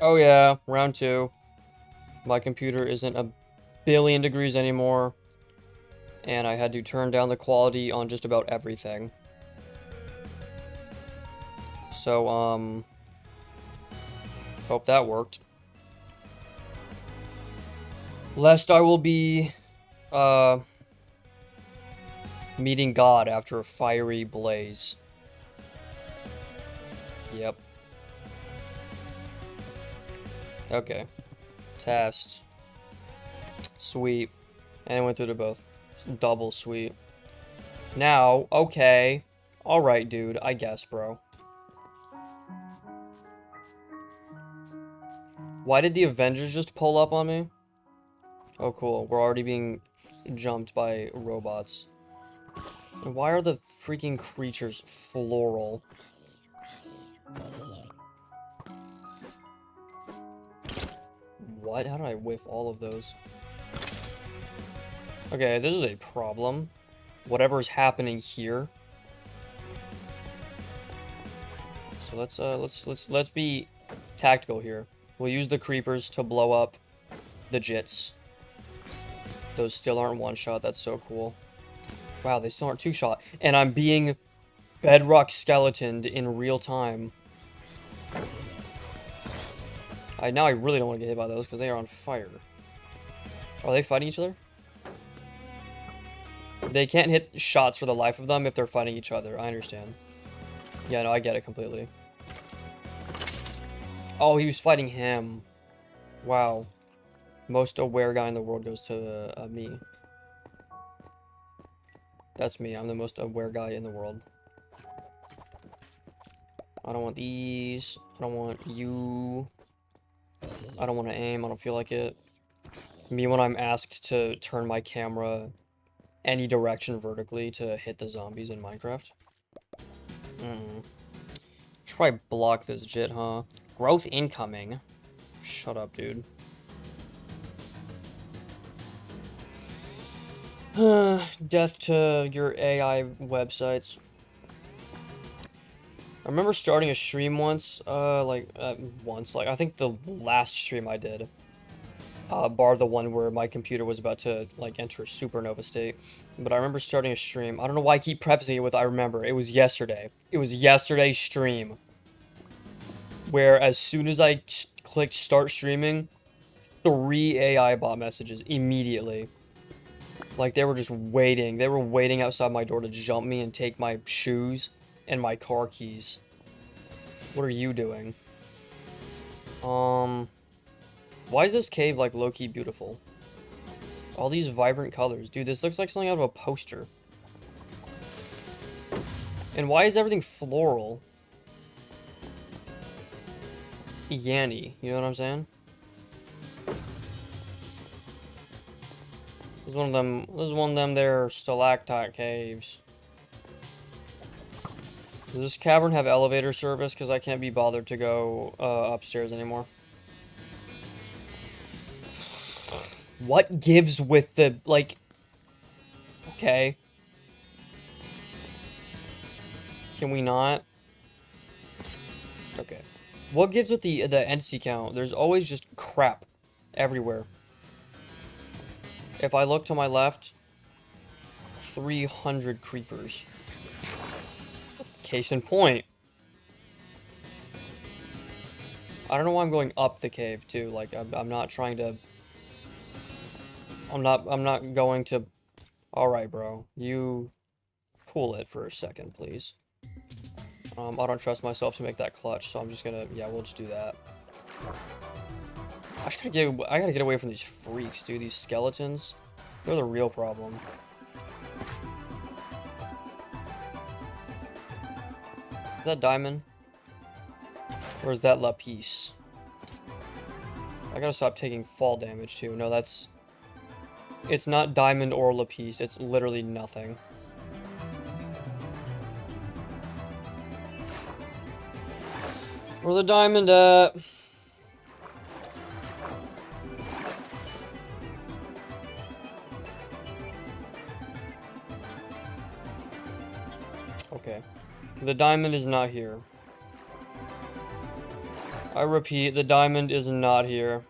Oh yeah, round two. My computer isn't a billion degrees anymore, and I had to turn down the quality on just about everything. So, hope that worked. Lest I will be, uh, meeting God after a fiery blaze. Yep. Okay. Test. Sweet. And I went through to both. Double sweet. Now, okay. Alright, dude. I guess, bro. Why did the Avengers just pull up on me? Oh, cool. We're already being jumped by robots. And why are the freaking creatures floral? What? How did I whiff all of those? Okay, this is a problem. Whatever's happening here. So let's be tactical here. We'll use the creepers to blow up the jits. Those still aren't one shot. That's so cool. Wow, they still aren't two shot. And I'm being bedrock skeletoned in real time. Now I really don't want to get hit by those because they are on fire. Are they fighting each other? They can't hit shots for the life of them if they're fighting each other. I understand. Yeah, no, I get it completely. Oh, he was fighting him. Wow. Most aware guy in the world goes to me. That's me. I'm the most aware guy in the world. I don't want these. I don't want you. I don't want to aim. I don't feel like it. Me when I'm asked to turn my camera any direction vertically to hit the zombies in Minecraft. Should probably block this jit, huh? Growth incoming. Shut up, dude. Death to your AI websites. I remember starting a stream once, like, I think the last stream I did, bar the one where my computer was about to, like, enter a supernova state. But I remember starting a stream. I don't know why I keep prefacing it with I remember. It was yesterday. It was yesterday's stream. Where as soon as I clicked start streaming, 3 AI bot messages immediately. Like, they were just waiting. They were waiting outside my door to jump me and take my shoes and my car keys. What are you doing? Why is this cave, like, low-key beautiful? All these vibrant colors. Dude, this looks like something out of a poster. And why is everything floral? Yanny, you know what I'm saying? This is one of them there stalactite caves. Does this cavern have elevator service? Because I can't be bothered to go upstairs anymore. What gives with the, like... Okay. Can we not? Okay. What gives with the entity count? There's always just crap everywhere. If I look to my left, 300 creepers. Case in point. I don't know why I'm going up the cave too. Like I'm not trying to. I'm not going to. All right, bro. You cool it for a second, please. I don't trust myself to make that clutch, so I'm just gonna. Yeah, we'll just do that. I gotta get away from these freaks, dude. These skeletons. They're the real problem. Is that diamond? Or is that lapis? I gotta stop taking fall damage too. No, that's... It's not diamond or lapis. It's literally nothing. Where the diamond at? Okay. The diamond is not here. I repeat, the diamond is not here.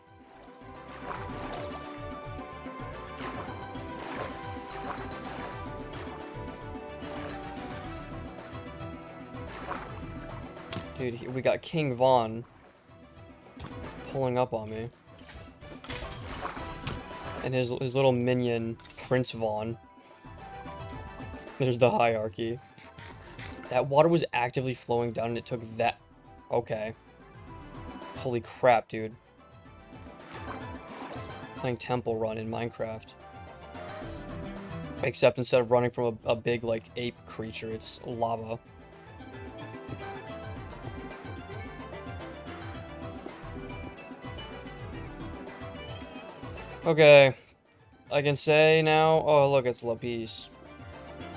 Dude, we got King Vaughn pulling up on me. And his little minion, Prince Vaughn. There's the hierarchy. That water was actively flowing down and it took that... Okay. Holy crap, dude. Playing Temple Run in Minecraft. Except instead of running from a big, like, ape creature, it's lava. Okay. I can say now... Oh, look, it's Lapis.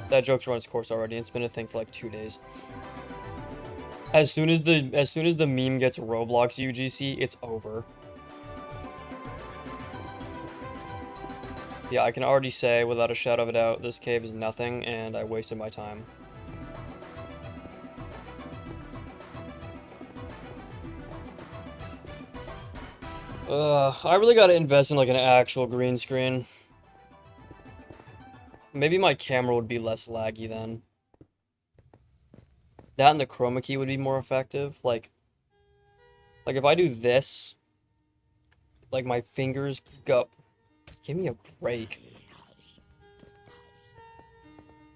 That joke's run its course already. It's been a thing for like 2 days. As soon as the meme gets Roblox UGC, it's over. Yeah, I can already say without a shadow of a doubt, this cave is nothing, and I wasted my time. I really gotta invest in like an actual green screen. Maybe my camera would be less laggy then. That and the chroma key would be more effective. Like if I do this, like my fingers go... Give me a break.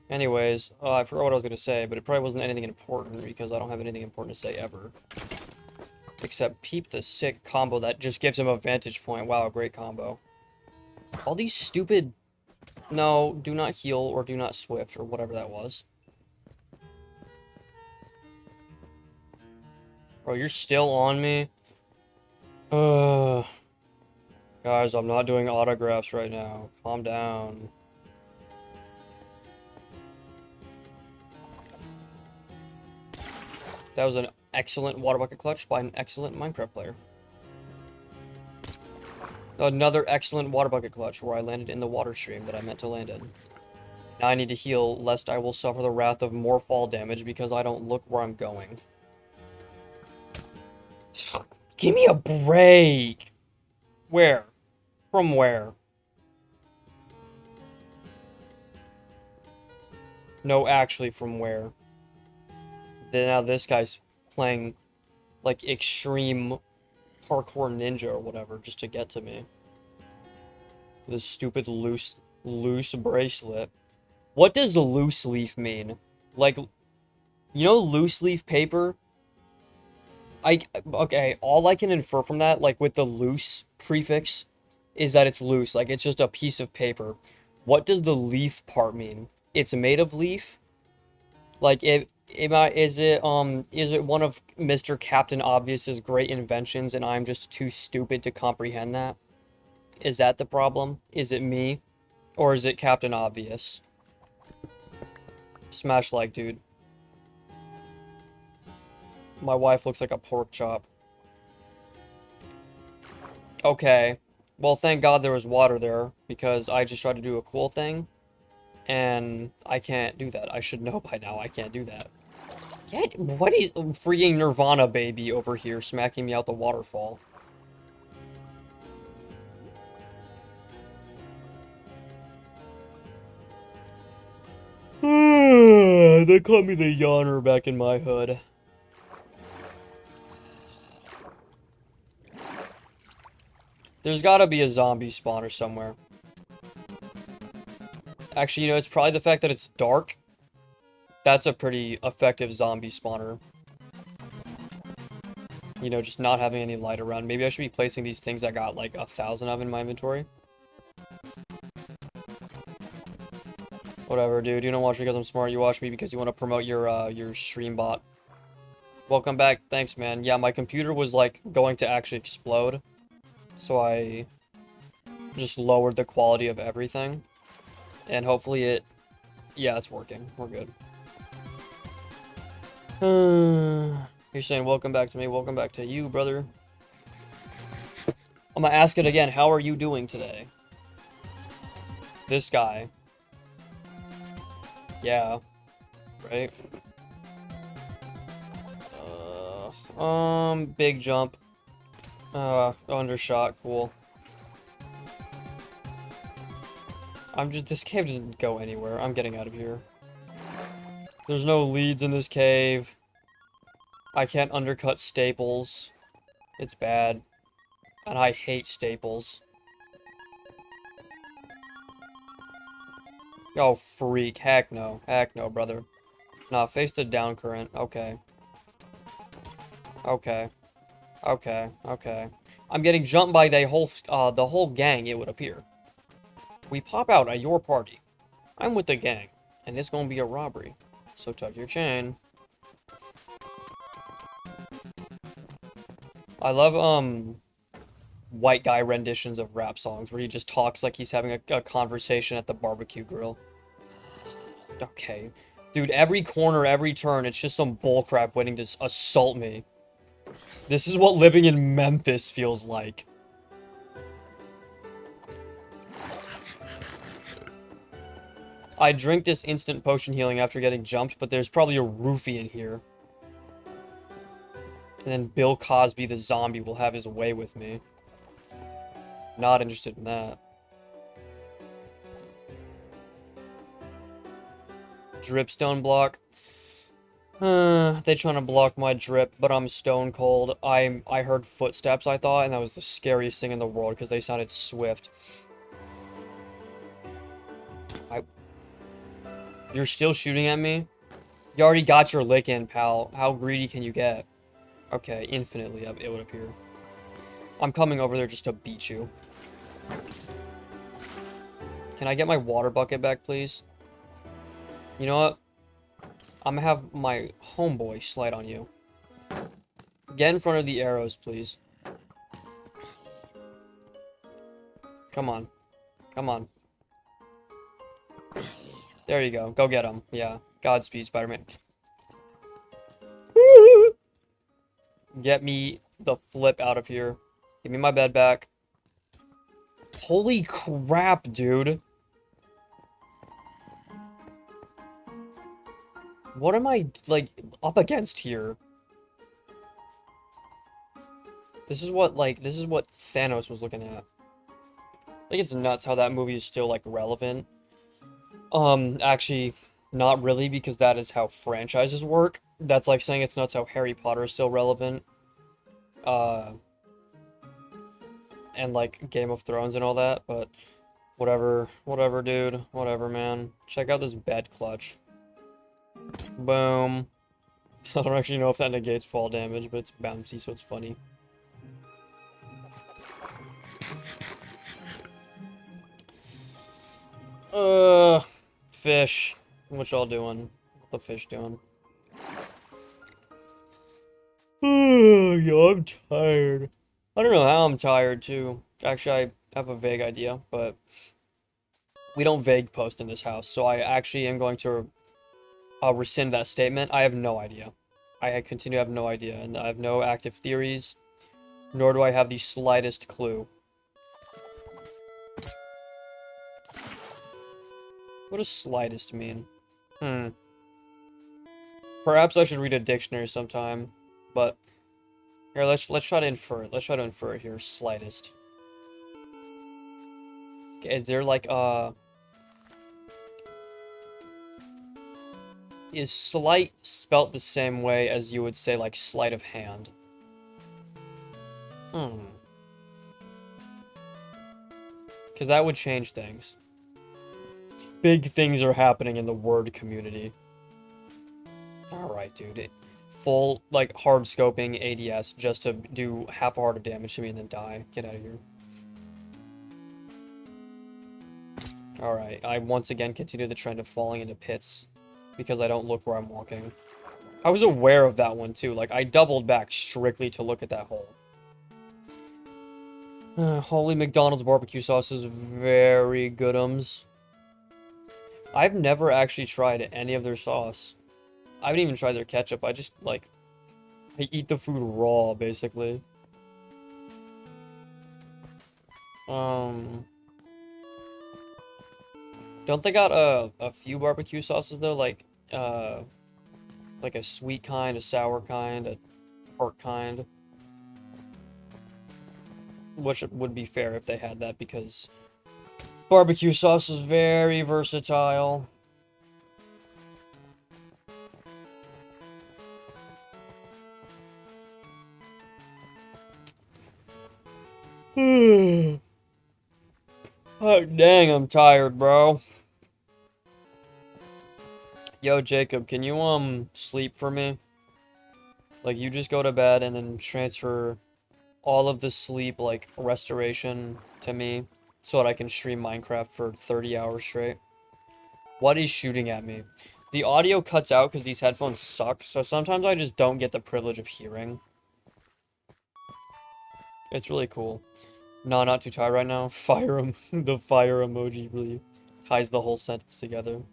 Anyways, I forgot what I was gonna say, but it probably wasn't anything important because I don't have anything important to say ever. Except peep the sick combo that just gives him a vantage point. Wow, great combo. All these stupid... No, do not heal or do not swift or whatever that was. Bro, you're still on me? Guys, I'm not doing autographs right now. Calm down. That was an excellent water bucket clutch by an excellent Minecraft player. Another excellent water bucket clutch where I landed in the water stream that I meant to land in. Now I need to heal, lest I will suffer the wrath of more fall damage because I don't look where I'm going. Give me a break! Where? From where? No, actually, from where? Then now this guy's playing, like, extreme parkour ninja or whatever just to get to me. This stupid loose bracelet. What does loose leaf mean? Like, you know loose leaf paper? Okay, all I can infer from that, like with the loose prefix, is that it's loose. Like, it's just a piece of paper. What does the leaf part mean? It's made of leaf? Like, is it one of Mr. Captain Obvious's great inventions and I'm just too stupid to comprehend that? Is that the problem? Is it me? Or is it Captain Obvious? Smash like, dude. My wife looks like a pork chop. Okay. Well, thank God there was water there, because I just tried to do a cool thing, and I can't do that. I should know by now I can't do that. What is freaking Nirvana baby over here smacking me out the waterfall? They called me the yawner back in my hood. There's gotta be a zombie spawner somewhere. Actually, you know, it's probably the fact that it's dark. That's a pretty effective zombie spawner. You know, just not having any light around. Maybe I should be placing these things I got like 1,000 of in my inventory. Whatever, dude. You don't watch me because I'm smart. You watch me because you want to promote your stream bot. Welcome back. Thanks, man. Yeah, my computer was like going to actually explode. So I just lowered the quality of everything. And hopefully it... Yeah, it's working. We're good. You're saying welcome back to me. Welcome back to you, brother. I'm gonna ask it again. How are you doing today? This guy. Yeah. Right? Big jump. Undershot, cool. This cave doesn't go anywhere. I'm getting out of here. There's no leads in this cave. I can't undercut staples. It's bad. And I hate staples. Oh, freak. Heck no. Heck no, brother. Nah, face the down current. Okay. Okay. Okay. Okay. I'm getting jumped by the whole gang, it would appear. We pop out at your party. I'm with the gang, and it's gonna be a robbery. So tuck your chain. I love, white guy renditions of rap songs where he just talks like he's having a conversation at the barbecue grill. Okay. Dude, every corner, every turn, it's just some bullcrap waiting to assault me. This is what living in Memphis feels like. I drink this instant potion healing after getting jumped, but there's probably a roofie in here. And then Bill Cosby, the zombie, will have his way with me. Not interested in that. Dripstone block. They trying to block my drip, but I'm stone cold. I heard footsteps, I thought, and that was the scariest thing in the world because they sounded swift. You're still shooting at me? You already got your lick in, pal. How greedy can you get? Okay, infinitely, it would appear. I'm coming over there just to beat you. Can I get my water bucket back, please? You know what? I'm gonna have my homeboy slide on you. Get in front of the arrows, please. Come on. Come on. There you go. Go get him. Yeah. Godspeed, Spider-Man. Get me the flip out of here. Give me my bed back. Holy crap, dude. What am I, like, up against here? This is what Thanos was looking at. Like, it's nuts how that movie is still, like, relevant. Actually, not really, because that is how franchises work. That's like saying it's nuts how Harry Potter is still relevant. And, like, Game of Thrones and all that, but whatever, dude. Whatever, man. Check out this bed clutch. Boom. I don't actually know if that negates fall damage, but it's bouncy, so it's funny. Fish. What y'all doing? What the fish doing? Yo, I'm tired. I don't know how I'm tired, too. Actually, I have a vague idea, but we don't vague post in this house, so I actually am going to rescind that statement. I have no idea. I continue to have no idea, and I have no active theories, nor do I have the slightest clue. What does slightest mean? Perhaps I should read a dictionary sometime, but here, let's try to infer it. Let's try to infer it here. Slightest. Okay, is there like is slight spelt the same way as you would say like sleight of hand? Because that would change things. Big things are happening in the word community. Alright, dude. Full, like, hard scoping ADS just to do half a heart of damage to me and then die. Get out of here. Alright, I once again continue the trend of falling into pits because I don't look where I'm walking. I was aware of that one too. Like, I doubled back strictly to look at that hole. Holy McDonald's barbecue sauce is very goodums. I've never actually tried any of their sauce. I haven't even tried their ketchup. I just, like, I eat the food raw, basically. Don't they got a few barbecue sauces, though? Like a sweet kind, a sour kind, a tart kind. which would be fair if they had that because barbecue sauce is very versatile. Oh, dang, I'm tired, bro. Yo, Jacob, can you, sleep for me? Like, you just go to bed and then transfer all of the sleep, like, restoration to me so that I can stream Minecraft for 30 hours straight. What is shooting at me? The audio cuts out because these headphones suck, so sometimes I just don't get the privilege of hearing. It's really cool. No, not too tired right now. The fire emoji really ties the whole sentence together.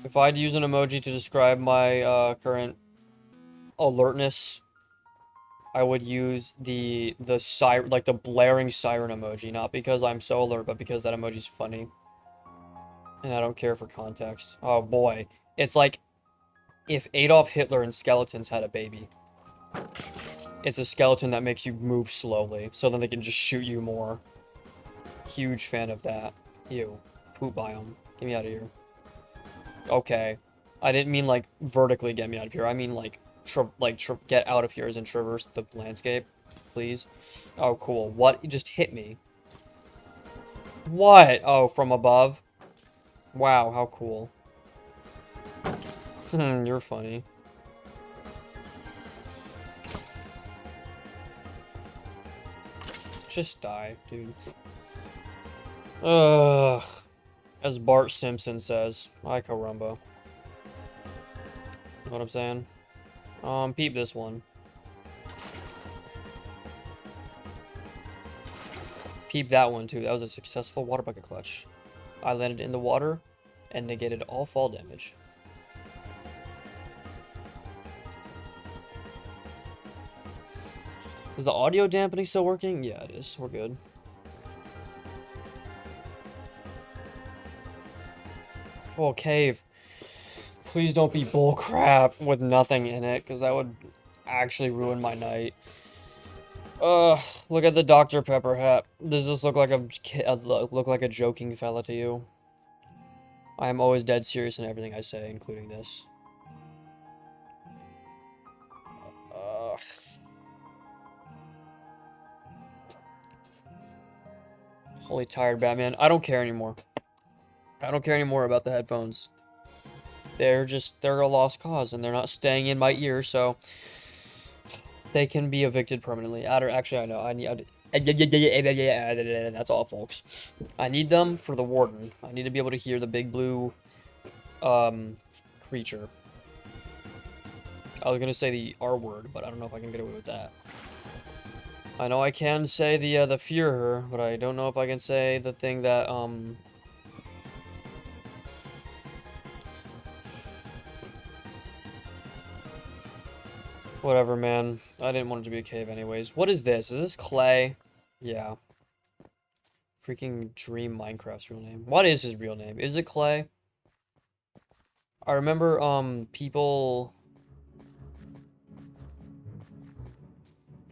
If I'd use an emoji to describe my current alertness, I would use the siren, like the blaring siren emoji, not because I'm so alert, but because that emoji's funny. And I don't care for context. Oh boy. It's like if Adolf Hitler and skeletons had a baby. It's a skeleton that makes you move slowly, so then they can just shoot you more. Huge fan of that. Ew. Poop biome. Get me out of here. Okay. I didn't mean like vertically get me out of here. I mean like get out of here as in traverse the landscape, please. Oh, cool. What? You just hit me. What? Oh, from above? Wow, how cool. You're funny. Just die, dude. Ugh. As Bart Simpson says. Ay caramba. Know what I'm saying? Peep this one. Peep that one, too. That was a successful water bucket clutch. I landed in the water and negated all fall damage. Is the audio dampening still working? Yeah, it is. We're good. Oh, cave. Please don't be bullcrap with nothing in it, because that would actually ruin my night. Look at the Dr. Pepper hat. Does this look like a joking fella to you? I am always dead serious in everything I say, including this. Holy tired Batman. I don't care anymore. I don't care anymore about the headphones. They're a lost cause, and they're not staying in my ear, so they can be evicted permanently. Actually, I know. That's all, folks. I need them for the warden. I need to be able to hear the big blue, creature. I was gonna say the R word, but I don't know if I can get away with that. I know I can say the Führer, but I don't know if I can say the thing that, whatever, man. I didn't want it to be a cave anyways. What is this? Is this clay? Yeah. Freaking Dream Minecraft's real name. What is his real name? Is it Clay? I remember, people...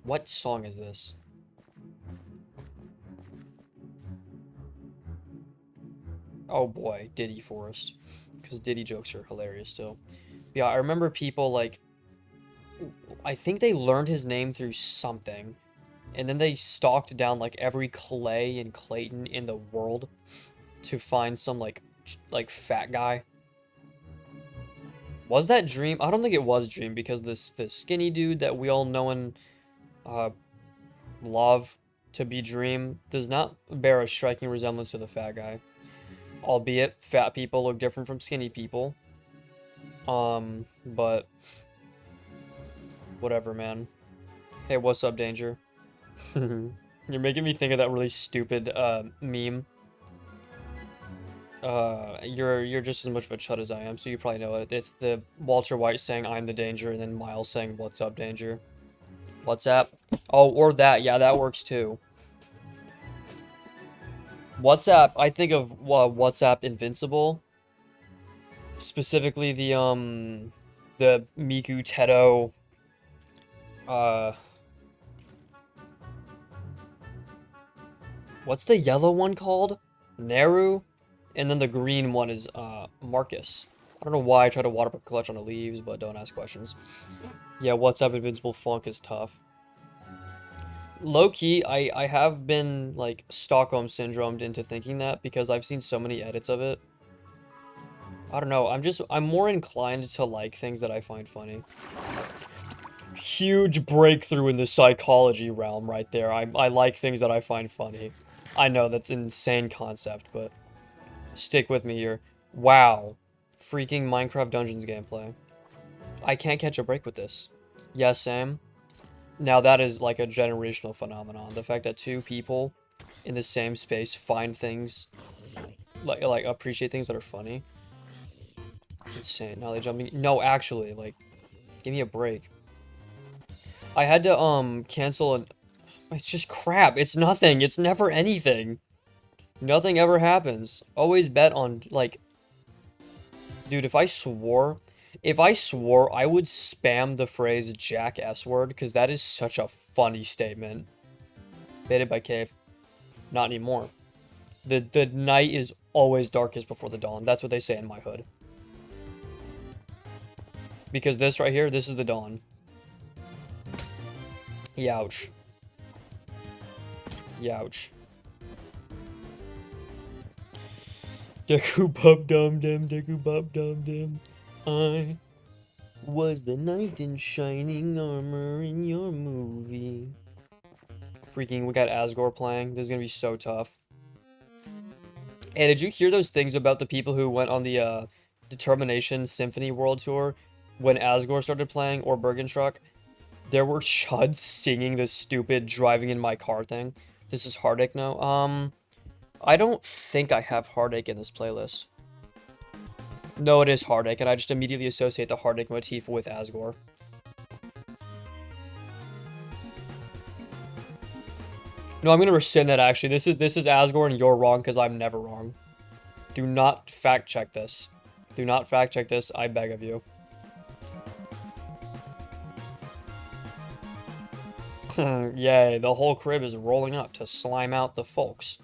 What song is this? Oh boy, Diddy Forest. Because Diddy jokes are hilarious still. Yeah, I remember people, like... I think they learned his name through something. And then they stalked down, like, every Clay and Clayton in the world to find some, like fat guy. Was that Dream? I don't think it was Dream, because the skinny dude that we all know and love to be Dream does not bear a striking resemblance to the fat guy. Albeit, fat people look different from skinny people. But... whatever, man. Hey, what's up, Danger? You're making me think of that really stupid, meme. You're just as much of a chud as I am, so you probably know it. It's the Walter White saying, "I'm the danger," and then Miles saying, "What's up, Danger?" What's up? Oh, or that. Yeah, that works too. WhatsApp, I think of WhatsApp Invincible. Specifically the Miku Teto Uh, what's the yellow one called? Naru? And then the green one is, Marcus. I don't know why I tried to waterproof clutch on the leaves, but don't ask questions. Yeah, what's up, Invincible Funk is tough. Low-key, I have been, like, Stockholm Syndromed into thinking that because I've seen so many edits of it. I don't know, I'm more inclined to like things that I find funny. Huge breakthrough in the psychology realm right there. I like things that I find funny. I know, that's an insane concept, but stick with me here. Wow. Freaking Minecraft Dungeons gameplay. I can't catch a break with this. Yes, Sam? Now that is like a generational phenomenon. The fact that two people in the same space find things, like appreciate things that are funny. Insane. Now they jumping. No, actually, like, give me a break. I had to, cancel an... It's just crap. It's nothing. It's never anything. Nothing ever happens. Always bet on, like... Dude, if I swore, I would spam the phrase Jack S-word, because that is such a funny statement. Baited by Cave. Not anymore. The night is always darkest before the dawn. That's what they say in my hood. Because this right here, this is the dawn. Youch. Youch. Deku bub dum dum, deku bub dum dum. I was the knight in shining armor in your movie. Freaking, we got Asgore playing. This is gonna be so tough. Hey, did you hear those things about the people who went on the Determination Symphony World Tour when Asgore started playing, or Bergenstruck? There were chuds singing the stupid driving in my car thing. This is Heartache now. I don't think I have Heartache in this playlist. No, it is Heartache, and I just immediately associate the Heartache motif with Asgore. No, I'm gonna rescind that, actually. This is Asgore, and you're wrong, because I'm never wrong. Do not fact-check this. Do not fact-check this, I beg of you. Yay, the whole crib is rolling up to slime out the folks.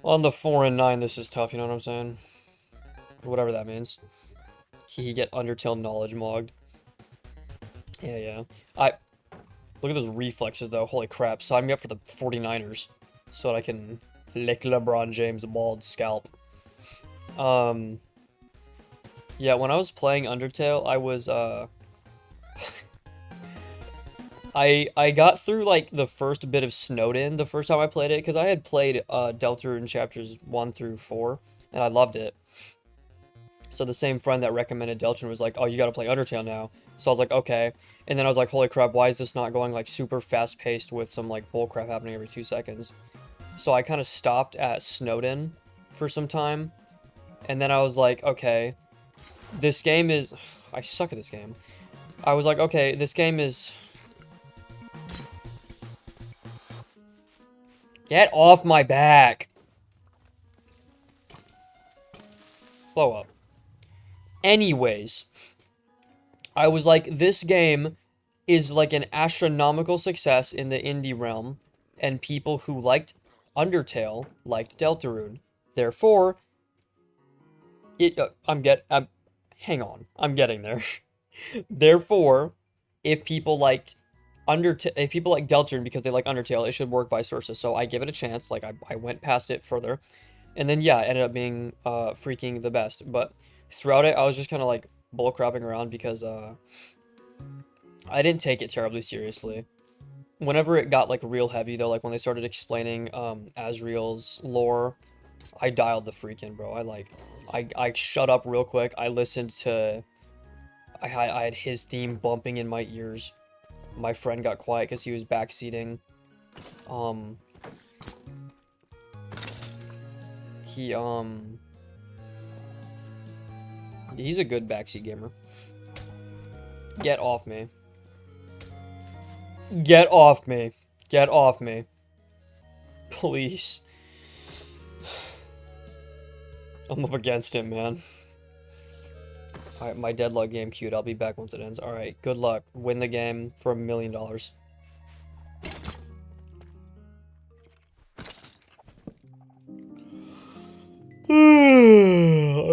On the 4 and 9, this is tough, you know what I'm saying? Whatever that means. He get Undertale knowledge mogged. Yeah. Look at those reflexes, though. Holy crap. Sign me up for the 49ers. So that I can lick LeBron James' bald scalp. Yeah, when I was playing Undertale, I was, I got through, like, the first bit of Snowden the first time I played it, because I had played, Deltarune chapters 1 through 4, and I loved it. So the same friend that recommended Deltarune was like, oh, you gotta play Undertale now. So I was like, okay. And then I was like, holy crap, why is this not going, like, super fast-paced with some, like, bullcrap happening every 2 seconds? So I kind of stopped at Snowden for some time. And then I was like, okay, this game is... I suck at this game. I was like, okay, this game is... Get off my back! Blow up. Anyways, I was like, this game is like an astronomical success in the indie realm, and people who liked Undertale liked Deltarune. Therefore, hang on, I'm getting there. Therefore, if people liked Deltarune because they like Undertale, it should work vice versa. So I give it a chance. Like I went past it further, and then yeah, it ended up being freaking the best. But throughout it, I was just kind of like bullcrapping around because I didn't take it terribly seriously. Whenever it got like real heavy though, like when they started explaining Asriel's lore, I dialed the freak in, bro. I shut up real quick. I listened to I had his theme bumping in my ears. My friend got quiet because he was backseating. He's a good backseat gamer. Get off me. Get off me. Get off me. Please. I'm up against him, man. Alright, my deadlock game queued. I'll be back once it ends. Alright, good luck. Win the game for $1 million. Are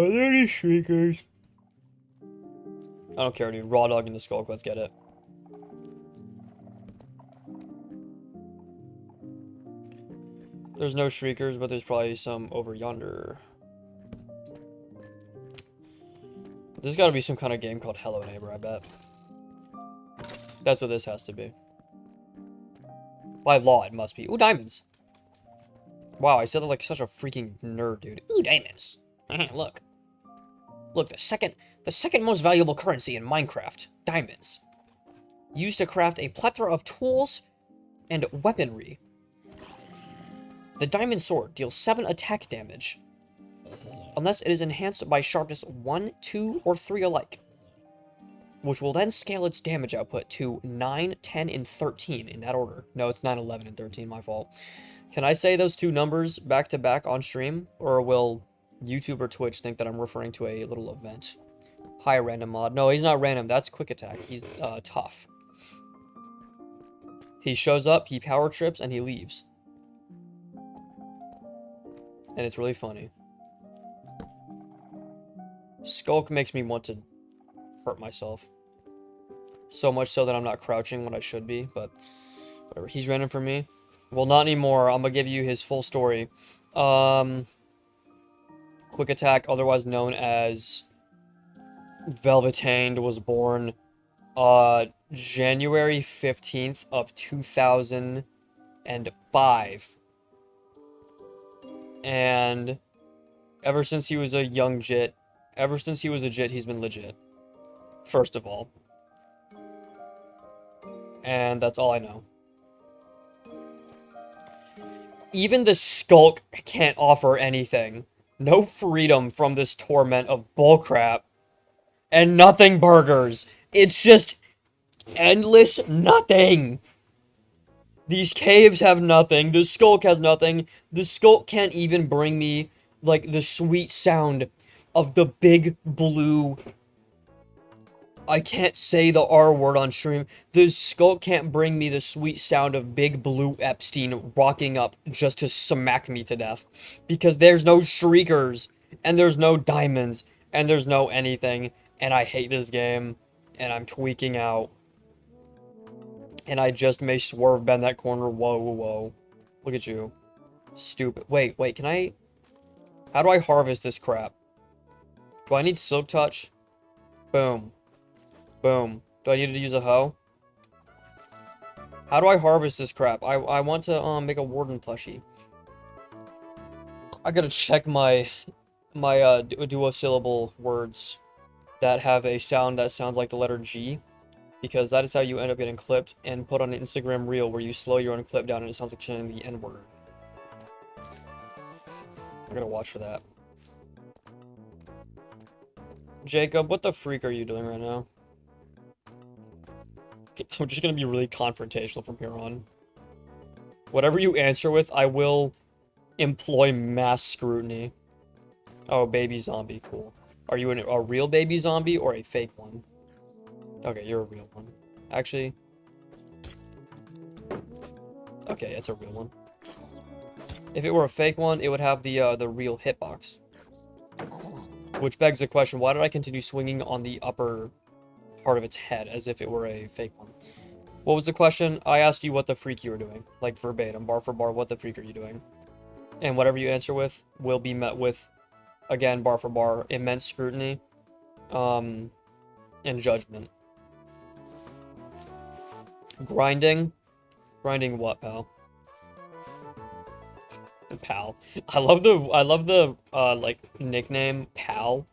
there any shriekers? I don't care, dude. Raw dog in the skull. Let's get it. There's no shriekers, but there's probably some over yonder. There's gotta be some kind of game called Hello Neighbor, I bet. That's what this has to be. By law, it must be. Ooh, diamonds. Wow, I said that like such a freaking nerd, dude. Ooh, diamonds. Look. Look, the second most valuable currency in Minecraft. Diamonds. Used to craft a plethora of tools and weaponry. The diamond sword deals 7 attack damage, unless it is enhanced by sharpness 1, 2, or 3 alike, which will then scale its damage output to 9, 10, and 13 in that order. No, it's 9, 11, and 13, my fault. Can I say those two numbers back to back on stream, or will YouTube or Twitch think that I'm referring to a little event? Hi, random mod. No, he's not random. That's quick attack. He's tough. He shows up, he power trips, and he leaves. And it's really funny. Skulk makes me want to hurt myself. So much so that I'm not crouching when I should be, but whatever. He's random for me. Well, not anymore. I'm gonna give you his full story. Quick Attack, otherwise known as Velvetaned, was born January 15th of 2005. And ever since he was a young jit, he's been legit. First of all. And that's all I know. Even the Skulk can't offer anything. No freedom from this torment of bullcrap. And nothing burgers. It's just endless nothing. These caves have nothing. The Skulk has nothing. The Skulk can't even bring me, like, the sweet sound of the big blue... I can't say the R word on stream. The Skulk can't bring me the sweet sound of big blue Epstein rocking up just to smack me to death. Because there's no shriekers, and there's no diamonds, and there's no anything. And I hate this game, and I'm tweaking out. And I just may swerve bend that corner. Whoa, whoa, whoa. Look at you. Stupid. Wait, can I... How do I harvest this crap? Do I need Silk Touch? Boom. Boom. Do I need to use a hoe? How do I harvest this crap? I want to make a warden plushie. I gotta check my duo-syllable words that have a sound that sounds like the letter G. Because that is how you end up getting clipped and put on an Instagram reel where you slow your own clip down and it sounds like saying the N-word. I gotta watch for that. Jacob, what the freak are you doing right now? I'm just gonna be really confrontational from here on. Whatever you answer with, I will employ mass scrutiny. Oh, baby zombie, cool. Are you a real baby zombie or a fake one? Okay, you're a real one. Actually... Okay, it's a real one. If it were a fake one, it would have the real hitbox. Which begs the question, why did I continue swinging on the upper part of its head as if it were a fake one? What was the question? I asked you what the freak you were doing. Like, verbatim, bar for bar, what the freak are you doing? And whatever you answer with will be met with, again, bar for bar, immense scrutiny, and judgment. Grinding? Grinding what, pal? Pal. I love the like, nickname, pal.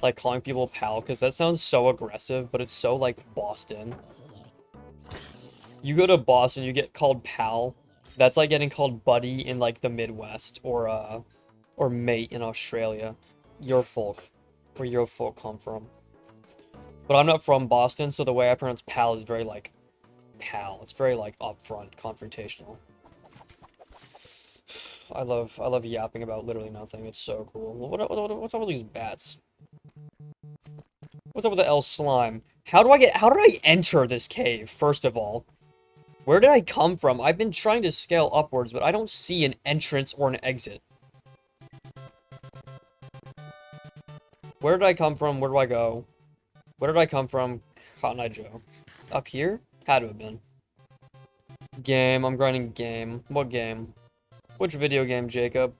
Like, calling people pal, because that sounds so aggressive, but it's so, like, Boston. You go to Boston, you get called pal. That's like getting called buddy in, like, the Midwest, or mate in Australia. Your folk. Where your folk come from. But I'm not from Boston, so the way I pronounce pal is very, like, pal. It's very, like, upfront, confrontational. I love yapping about literally nothing. It's so cool. What's up with these bats? What's up with the L slime? How did I enter this cave, first of all? Where did I come from? I've been trying to scale upwards, but I don't see an entrance or an exit. Where did I come from? Where do I go? Where did I come from? Cotton Eye Joe. Up here? Had to have been. Game. I'm grinding game. What game? Which video game, Jacob?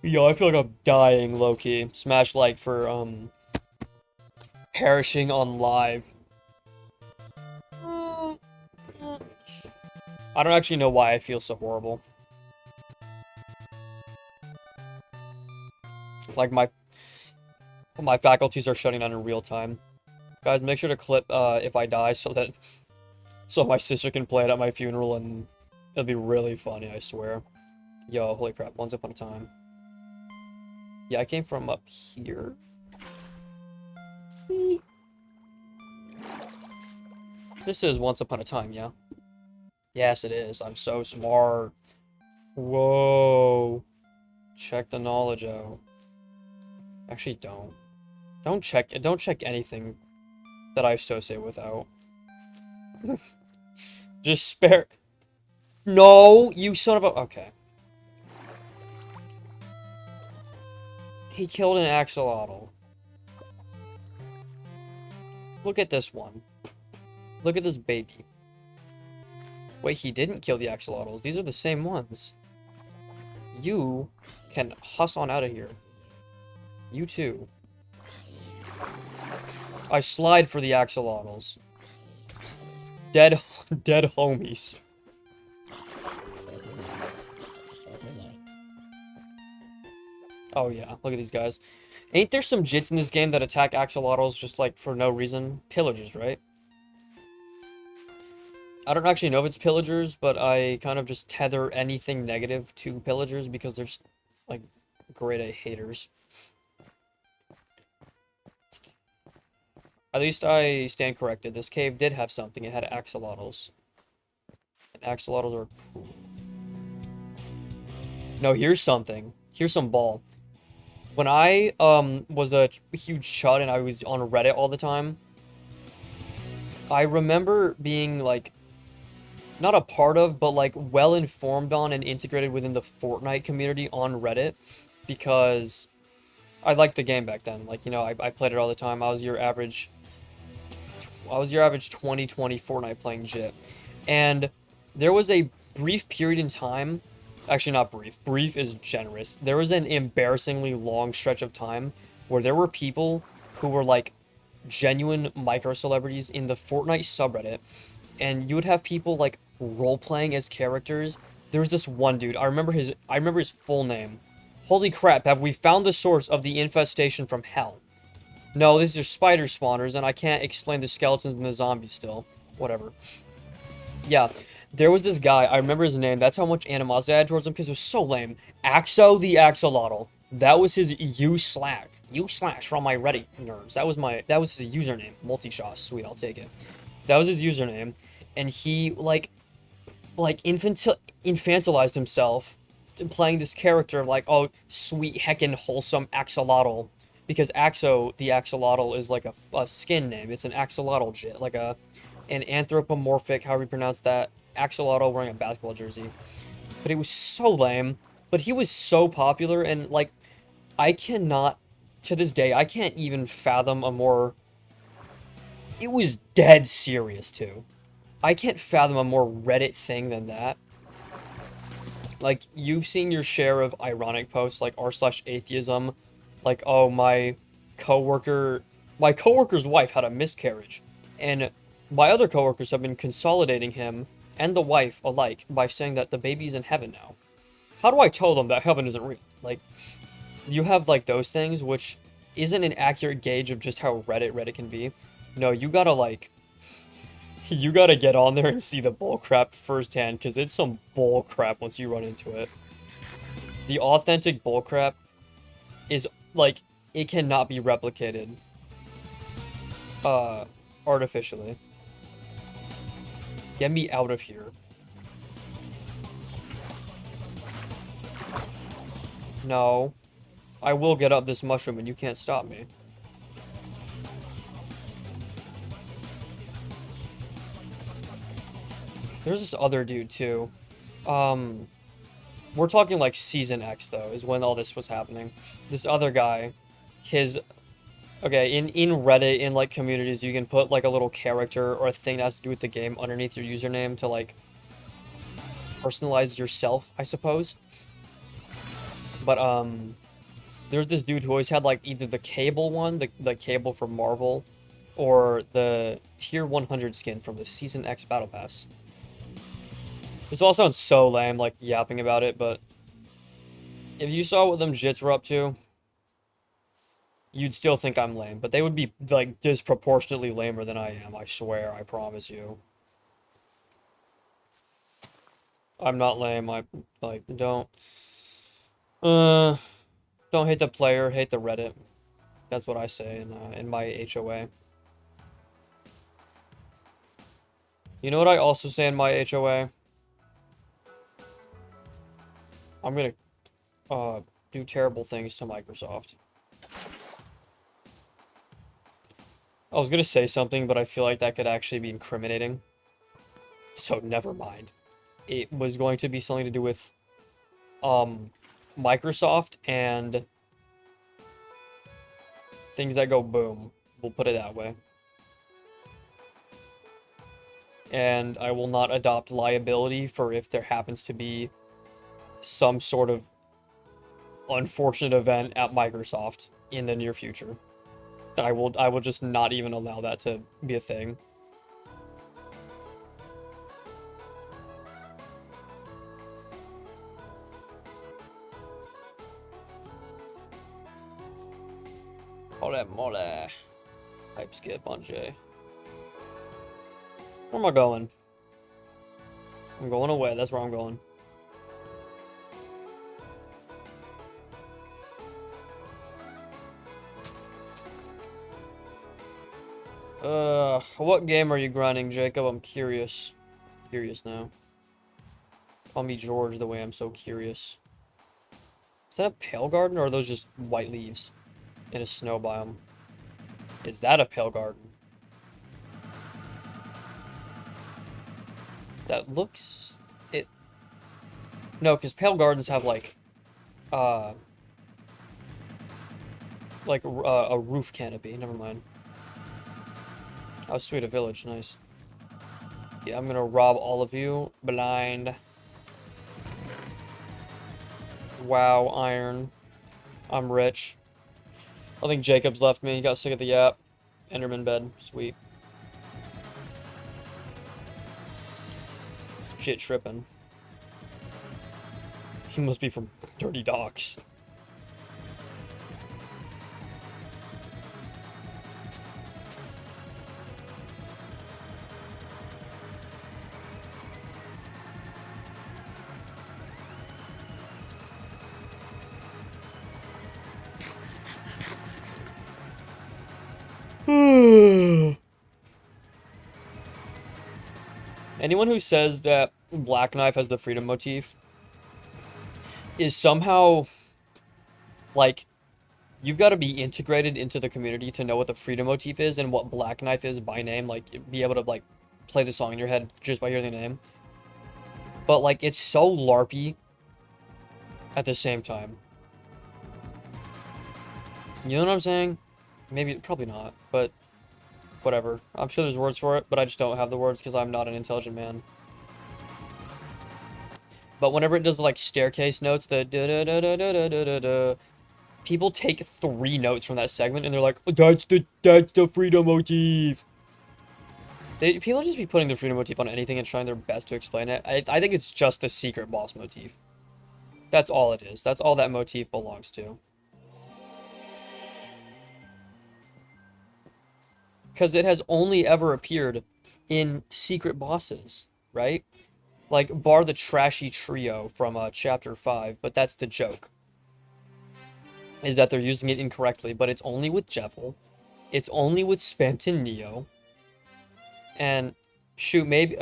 Yo, I feel like I'm dying, low-key. Smash like for, perishing on live. I don't actually know why I feel so horrible. Like, my faculties are shutting down in real time. Guys, make sure to clip, if I die so my sister can play it at my funeral, and it'll be really funny, I swear. Yo, holy crap, once upon a time. Yeah, I came from up here. This is once upon a time, yeah? Yes, it is. I'm so smart. Whoa. Check the knowledge out. Actually, don't. Don't check anything that I associate with out. Just spare. No, you son of a. Okay. He killed an axolotl. Look at this one. Look at this baby. Wait, he didn't kill the axolotls. These are the same ones. You can huss on out of here. You too. I slide for the axolotls. Dead homies. Oh yeah, look at these guys. Ain't there some jits in this game that attack axolotls just like for no reason? Pillagers, right? I don't actually know if it's pillagers, but I kind of just tether anything negative to pillagers because they're just like grade A haters. At least I stand corrected. This cave did have something. It had axolotls. And axolotls are cool. No, here's something. Here's some ball. When I was a huge chud and I was on Reddit all the time, I remember being like not a part of, but like well informed on and integrated within the Fortnite community on Reddit because I liked the game back then. Like, you know, I played it all the time. I was your average 2020 Fortnite playing jit. And there was a brief period in time, actually not brief, brief is generous. There was an embarrassingly long stretch of time where there were people who were like genuine micro celebrities in the Fortnite subreddit, and you would have people like role playing as characters. There was this one dude, I remember his full name. Holy crap, have we found the source of the infestation from hell? No, these are spider spawners, and I can't explain the skeletons and the zombies still. Whatever. Yeah, there was this guy, I remember his name, that's how much animosity I had towards him, because it was so lame. Axo the Axolotl. That was his U/slash for all my Reddit nerds. That was his username. Multi-shot, sweet, I'll take it. That was his username, and he, like infantilized himself to playing this character, like, oh, sweet heckin' wholesome axolotl. Because Axo, the axolotl, is like a skin name. It's an axolotl jit, like an anthropomorphic, however you pronounce that, axolotl wearing a basketball jersey. But it was so lame. But he was so popular, and like, I cannot, to this day, I can't even fathom a more. It was dead serious too. I can't fathom a more Reddit thing than that. Like, you've seen your share of ironic posts like r/atheism. Like, oh, my coworker's wife had a miscarriage, and my other coworkers have been consolidating him and the wife alike by saying that the baby's in heaven now. How do I tell them that heaven isn't real? Like, you have, like, those things, which isn't an accurate gauge of just how Reddit can be. No, you gotta, like, you gotta get on there and see the bullcrap firsthand, because it's some bullcrap once you run into it. The authentic bullcrap is, like, it cannot be replicated, artificially. Get me out of here. No. I will get up this mushroom and you can't stop me. There's this other dude too. Um, we're talking like Season X though, is when all this was happening. This other guy, his okay, in Reddit, in like communities, you can put like a little character or a thing that has to do with the game underneath your username to like personalize yourself, I suppose. But there's this dude who always had like either the Cable one, the Cable from Marvel, or the Tier 100 skin from the Season X Battle Pass. This all sounds so lame, like yapping about it, but if you saw what them jits were up to, you'd still think I'm lame, but they would be like disproportionately lamer than I am, I swear, I promise you. I'm not lame, I like uh don't hate the player, hate the Reddit. That's what I say in my HOA. You know what I also say in my HOA? I'm gonna do terrible things to Microsoft. I was gonna say something, but I feel like that could actually be incriminating. So never mind. It was going to be something to do with Microsoft and things that go boom. We'll put it that way. And I will not adopt liability for if there happens to be some sort of unfortunate event at Microsoft in the near future. I will just not even allow that to be a thing. Mole mole. Type skip on J. Where am I going? I'm going away. That's where I'm going. What game are you grinding, Jacob? I'm curious. Curious now. Call me George the way I'm so curious. Is that a pale garden or are those just white leaves in a snow biome? Is that a pale garden? That looks... it... No, because pale gardens have like... a roof canopy. Never mind. Oh, sweet, a village. Nice. Yeah, I'm gonna rob all of you. Blind. Wow, iron. I'm rich. I think Jacob's left me. He got sick of the yap. Enderman bed. Sweet. Shit tripping. He must be from Dirty Docks. Anyone who says that Black Knife has the freedom motif is somehow, like, you've got to be integrated into the community to know what the freedom motif is and what Black Knife is by name. Like, be able to, like, play the song in your head just by hearing the name. But, like, it's so LARPy at the same time. You know what I'm saying? Maybe, probably not, but whatever. I'm sure there's words for it, but I just don't have the words because I'm not an intelligent man. But whenever it does like staircase notes, the da da da da da da da da, people take 3 notes from that segment and they're like, that's the freedom motif. People just be putting the freedom motif on anything and trying their best to explain it. I think it's just the secret boss motif. That's all it is. That's all that motif belongs to. Because it has only ever appeared in secret bosses, right? Like, bar the trashy trio from Chapter 5, but that's the joke. Is that they're using it incorrectly, but it's only with Jevil. It's only with Spamton Neo. And, shoot, maybe,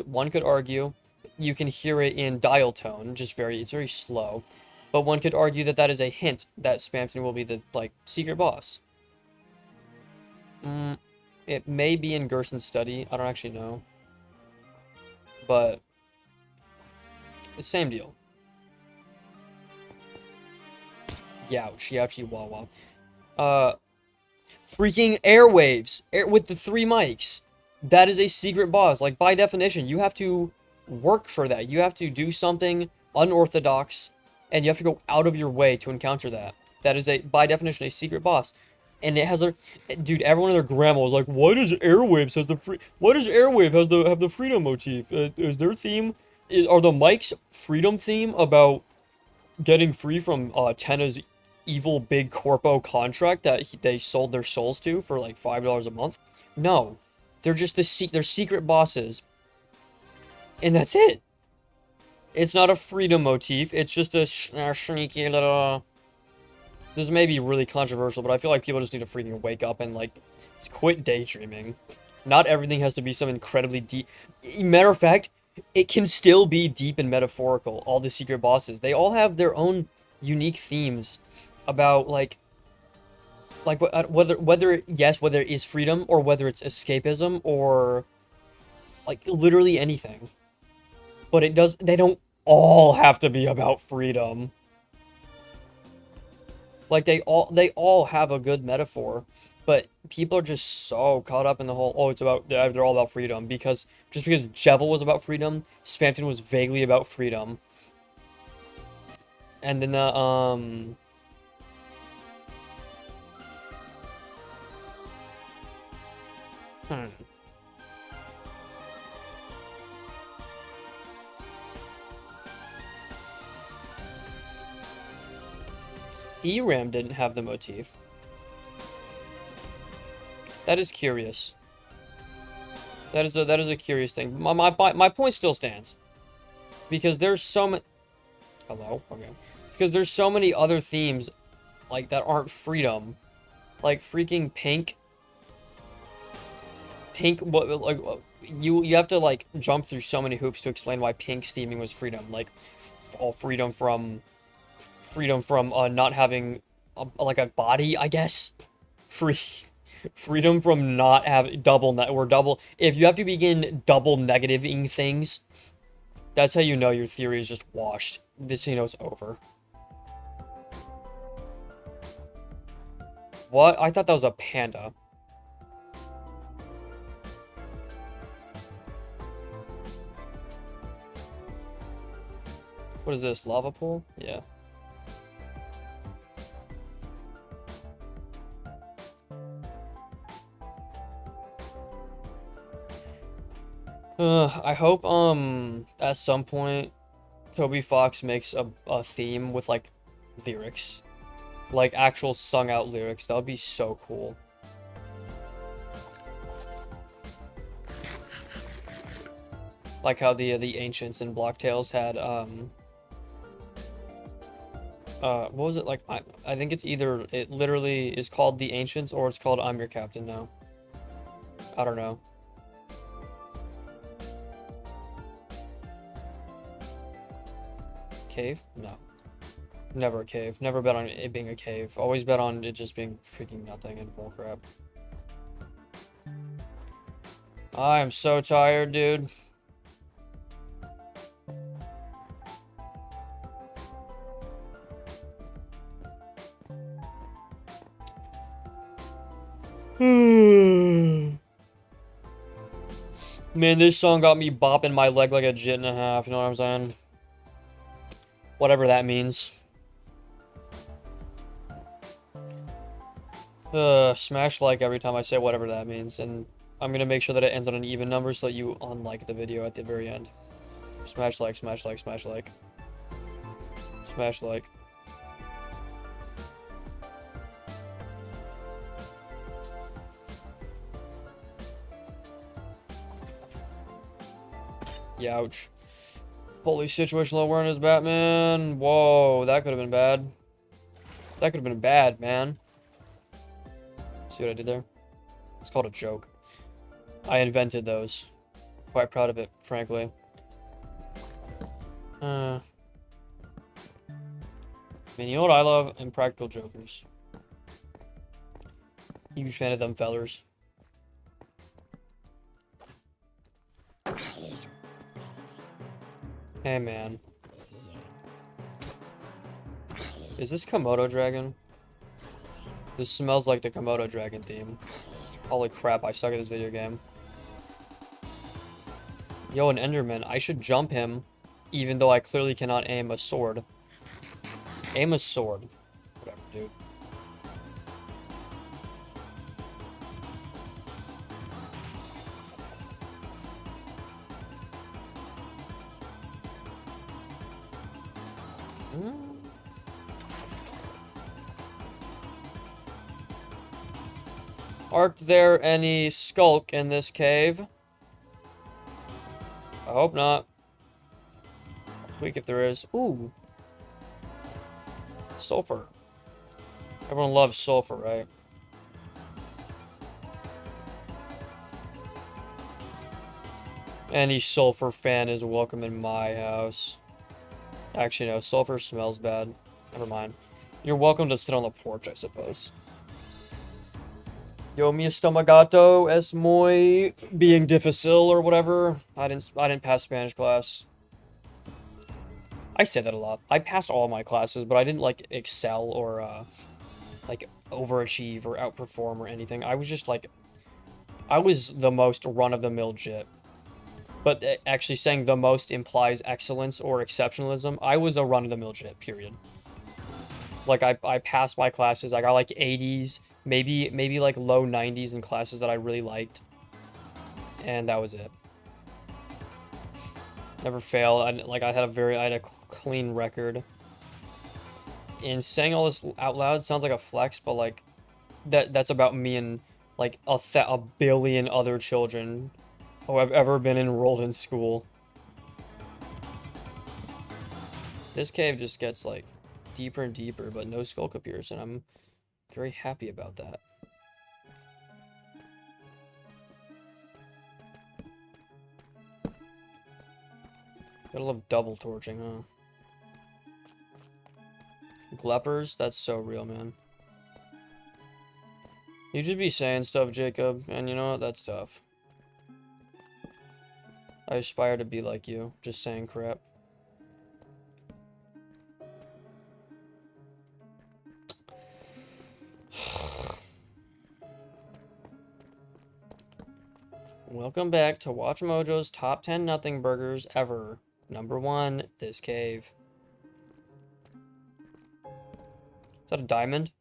one could argue, you can hear it in dial tone, it's very slow. But one could argue that that is a hint that Spamton will be the, like, secret boss. It may be in Gerson's study. I don't actually know. But the same deal. Youch, youchy, wah wah. Freaking airwaves with the 3 mics. That is a secret boss. Like, by definition, you have to work for that. You have to do something unorthodox, and you have to go out of your way to encounter that. That is, by definition, a secret boss. And it has a... Dude, everyone and their grandma was like, why does Airwaves has the free... Why does Airwave have the freedom motif? Is their theme... Are the mics freedom theme about getting free from Tenna's evil big corpo contract that they sold their souls to for like $5 a month? No. They're just they're secret bosses. And that's it. It's not a freedom motif. It's just a sneaky little... This may be really controversial, but I feel like people just need to freaking wake up and, like, quit daydreaming. Not everything has to be some incredibly deep... Matter of fact, it can still be deep and metaphorical, all the secret bosses. They all have their own unique themes about, like whether it is freedom, or whether it's escapism, or, like, literally anything. But they don't all have to be about freedom. Like, they all have a good metaphor, but people are just so caught up in the whole, oh, they're all about freedom, because Jevil was about freedom, Spamton was vaguely about freedom. And then ERAM didn't have the motif. That is curious. That is a curious thing. My point still stands. Because there's so many... Hello? Okay. Because there's so many other themes, like, that aren't freedom. Like, freaking Pink. Like, you have to, like, jump through so many hoops to explain why Pink's theming was freedom. Like, all freedom from not having like a body, I guess. Freedom from not having if you have to begin double negativing things, that's how you know your theory is just washed. This, you know, it's over. What? I thought that was a panda. What is this, lava pool? Yeah. I hope, at some point, Toby Fox makes a theme with, like, lyrics. Like, actual sung-out lyrics. That would be so cool. Like how the Ancients in Block Tales had, what was it, like, I think it's either, it literally is called The Ancients, or it's called I'm Your Captain now. I don't know. Cave? No. Never a cave. Never bet on it being a cave. Always bet on it just being freaking nothing and bullcrap. I am so tired, dude. Man, this song got me bopping my leg like a jit and a half, you know what I'm saying? Whatever that means. Smash like every time I say whatever that means, and I'm gonna make sure that it ends on an even number so that you unlike the video at the very end. Smash like, smash like, smash like. Smash like. Youch. Holy situational awareness, Batman. Whoa, that could have been bad. That could have been bad, man. See what I did there? It's called a joke. I invented those. Quite proud of it, frankly. Man, you know what I love? Impractical Jokers. Huge fan of them fellers. Hey, man. Is this Komodo Dragon? This smells like the Komodo Dragon theme. Holy crap, I suck at this video game. Yo, an Enderman. I should jump him, even though I clearly cannot aim a sword. Aim a sword. Whatever, dude. Aren't there any skulk in this cave? I hope not. Tweak if there is. Ooh. Sulfur. Everyone loves sulfur, right? Any sulfur fan is welcome in my house. Actually, no. Sulfur smells bad. Never mind. You're welcome to sit on the porch, I suppose. Yo, mi estomato es muy being difícil or whatever. I didn't pass Spanish class. I say that a lot. I passed all my classes, but I didn't like excel or like overachieve or outperform or anything. I was just like, I was the most run-of-the-mill jit. But actually saying the most implies excellence or exceptionalism. I was a run-of-the-mill jit, period. Like, I passed my classes. I got, like, 80s, maybe like, low 90s in classes that I really liked. And that was it. Never failed. I had a clean record. And saying all this out loud sounds like a flex, but, like, that's about me and, like, a billion other children who have ever been enrolled in school. This cave just gets, like, deeper and deeper, but no skulk appears, and I'm very happy about that. Gotta love double torching, huh? Gleppers? That's so real, man. You just be saying stuff, Jacob, and you know what? That's tough. I aspire to be like you, just saying crap. Welcome back to Watch Mojo's top 10 nothing burgers ever. Number 1, this cave. Is that a diamond?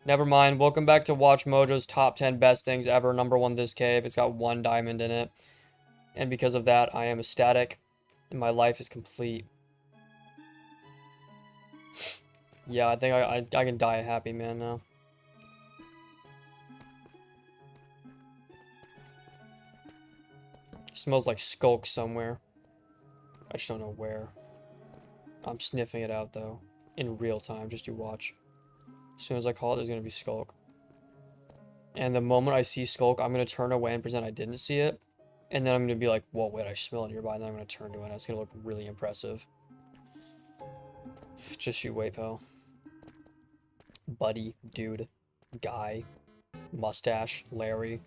Never mind. Welcome back to Watch Mojo's top 10 best things ever. Number 1, this cave. It's got 1 diamond in it. And because of that, I am ecstatic. And my life is complete. Yeah, I think I can die a happy man now. Smells like skulk somewhere. I just don't know where. I'm sniffing it out, though. In real time, just you watch. As soon as I call it, there's going to be skulk. And the moment I see skulk, I'm going to turn away and pretend I didn't see it. And then I'm going to be like, whoa, wait, I smell it nearby. And then I'm going to turn to it, and it's going to look really impressive. Just you wait, pal. Buddy, dude, guy, mustache, Larry.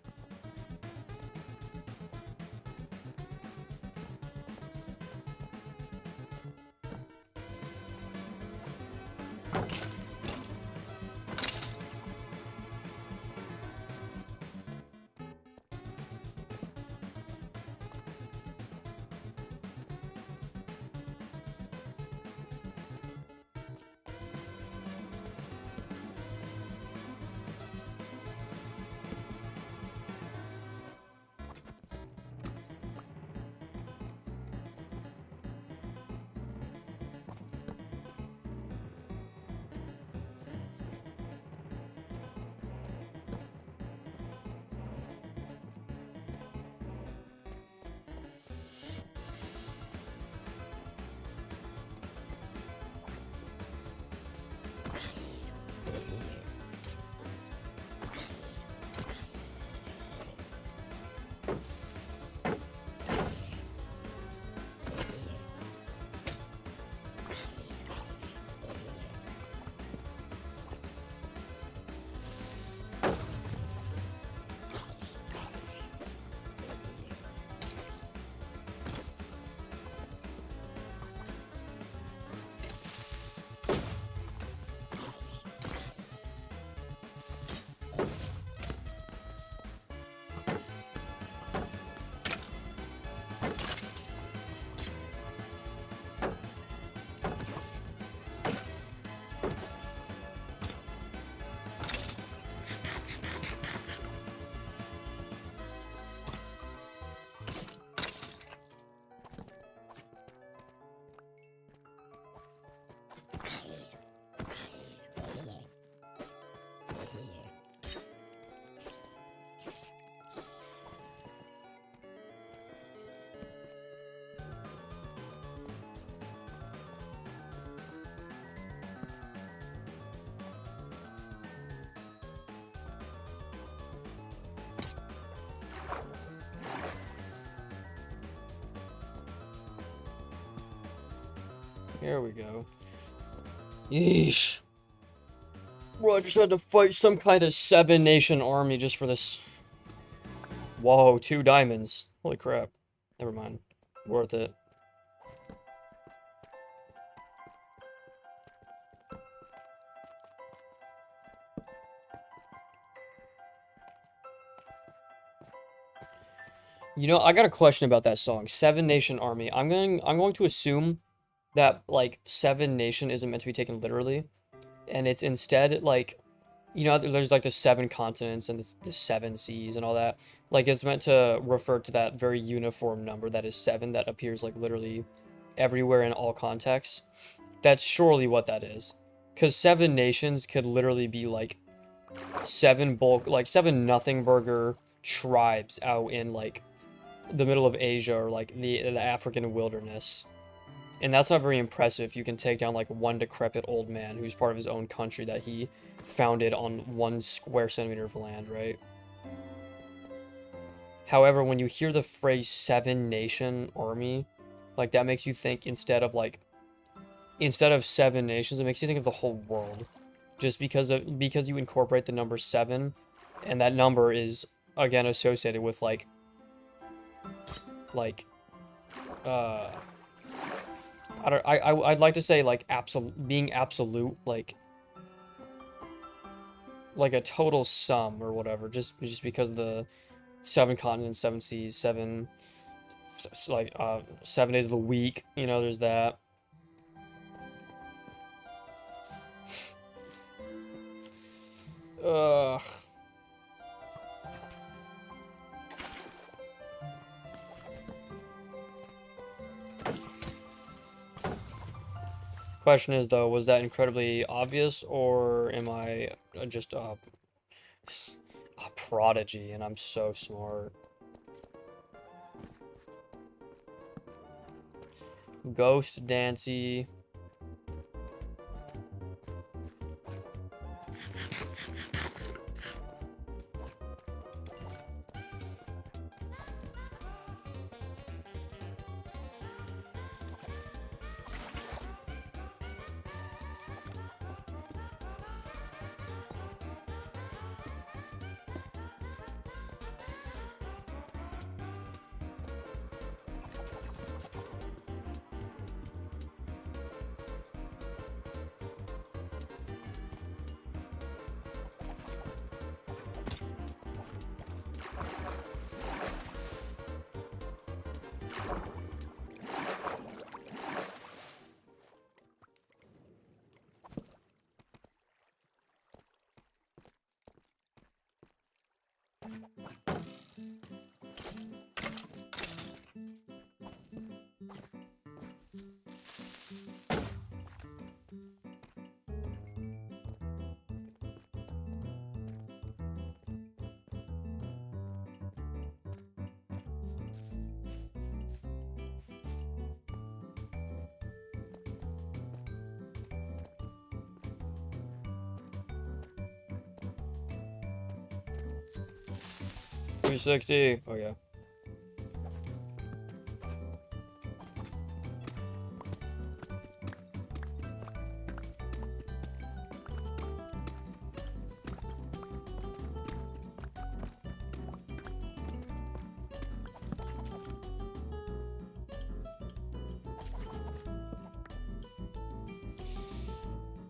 Here we go. Yeesh. Bro, I just had to fight some kind of 7-nation army just for this. Whoa, 2 diamonds. Holy crap. Never mind. Worth it. You know, I got a question about that song, 7-nation army. I'm going to assume that like 7-nation isn't meant to be taken literally, and it's instead like, you know, there's like the 7 continents and the 7 seas and all that. Like it's meant to refer to that very uniform number that is 7 that appears like literally everywhere in all contexts. That's surely what that is. Because 7 nations could literally be like 7 nothing burger tribes out in like the middle of Asia or like the African wilderness. And that's not very impressive if you can take down like one decrepit old man who's part of his own country that he founded on 1 square centimeter of land, right? However, when you hear the phrase 7-nation army, like that makes you think instead of 7 nations, it makes you think of the whole world. Just because you incorporate the number 7, and that number is again associated with I'd like to say like being absolute, like a total sum or whatever, just because of the 7 continents, 7 seas, 7 7 days of the week, you know, there's that. Ugh. Question is though, was that incredibly obvious, or am I just a prodigy and I'm so smart? Ghost Dancy. $360. Oh yeah.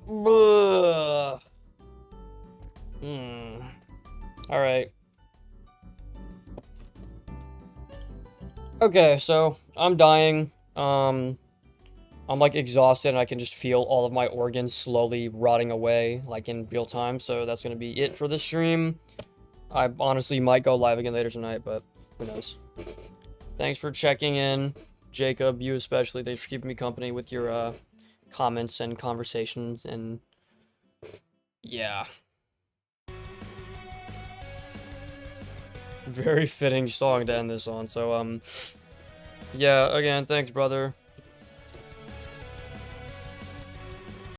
Ugh. All right. Okay, so I'm dying. I'm like exhausted and I can just feel all of my organs slowly rotting away like in real time. So that's going to be it for this stream. I honestly might go live again later tonight, but who knows. Thanks for checking in. Jacob, you especially. Thanks for keeping me company with your comments and conversations, and yeah. Very fitting song to end this on. So yeah, again, thanks, brother.